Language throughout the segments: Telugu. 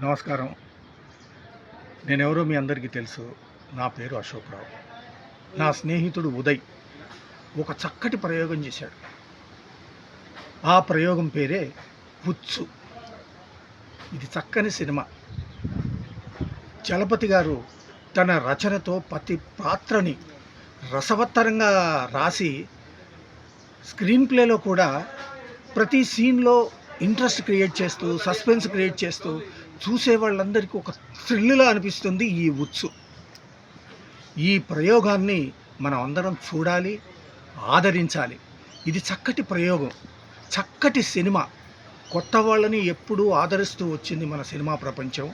నమస్కారం. నేనెవరో మీ అందరికీ తెలుసు. నా పేరు అశోక్ రావు. నా స్నేహితుడు ఉదయ్ ఒక చక్కటి ప్రయోగం చేశాడు. ఆ ప్రయోగం పేరే ఉచ్చు. ఇది చక్కని సినిమా. చలపతి గారు తన రచనతో ప్రతి పాత్రని రసవత్తరంగా రాసి స్క్రీన్ ప్లేలో కూడా ప్రతి సీన్లో ఇంట్రెస్ట్ క్రియేట్ చేస్తూ, సస్పెన్స్ క్రియేట్ చేస్తూ చూసే వాళ్ళందరికీ ఒక థ్రిల్లా అనిపిస్తుంది ఈ ఉచ్చు. ఈ ప్రయోగాన్ని మనం అందరం చూడాలి, ఆదరించాలి. ఇది చక్కటి ప్రయోగం, చక్కటి సినిమా. కొత్త వాళ్ళని ఎప్పుడూ ఆదరిస్తూ వచ్చింది మన సినిమా ప్రపంచం.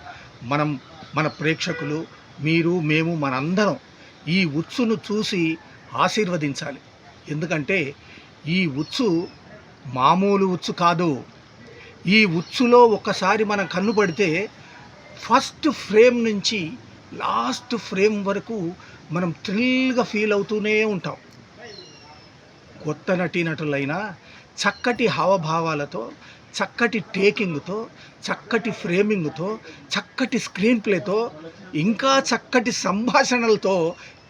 మన ప్రేక్షకులు, మీరు, మేము, మనందరం ఈ ఉచ్చును చూసి ఆశీర్వదించాలి. ఎందుకంటే ఈ ఉచ్చు మామూలు ఉచ్చు కాదు. ఈ ఉచ్చులో ఒక్కసారి మనం కన్ను పడితే ఫస్ట్ ఫ్రేమ్ నుంచి లాస్ట్ ఫ్రేమ్ వరకు మనం థ్రిల్గా ఫీల్ అవుతూనే ఉంటాం. కొత్త నటీనటులైనా చక్కటి హావభావాలతో, చక్కటి టేకింగ్తో, చక్కటి ఫ్రేమింగ్తో, చక్కటి స్క్రీన్ ప్లేతో, ఇంకా చక్కటి సంభాషణలతో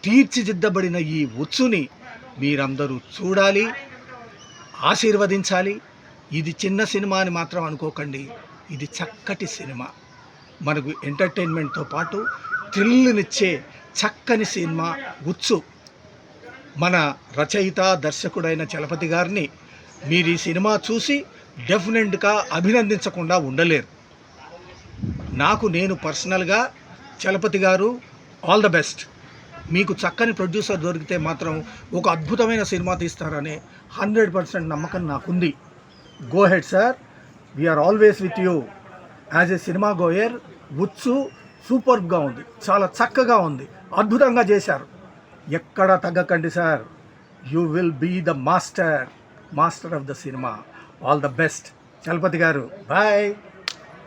తీర్చిదిద్దబడిన ఈ ఉచ్చుని మీరందరూ చూడాలి, ఆశీర్వదించాలి. ఇది చిన్న సినిమా అని మాత్రం అనుకోకండి. ఇది చక్కటి సినిమా. మనకు ఎంటర్టైన్మెంట్తో పాటు థ్రిల్నిచ్చే చక్కని సినిమా ఉచ్చు. మన రచయిత, దర్శకుడైన చలపతి గారిని మీరు ఈ సినిమా చూసి డెఫినెట్గా అభినందించకుండా ఉండలేరు. నేను పర్సనల్గా చలపతి గారు ఆల్ ద బెస్ట్. మీకు చక్కని ప్రొడ్యూసర్ దొరికితే మాత్రం ఒక అద్భుతమైన సినిమా తీస్తారనే 100% నమ్మకం నాకుంది. Go ahead sir, we're always with you. As a cinema goer ఉచ్చు సూపర్గా ఉంది, చాలా చక్కగా ఉంది, అద్భుతంగా చేశారు. ఎక్కడా తగ్గకండి sir. You will be the master of the cinema. All the best Chalapathi గారు. బాయ్.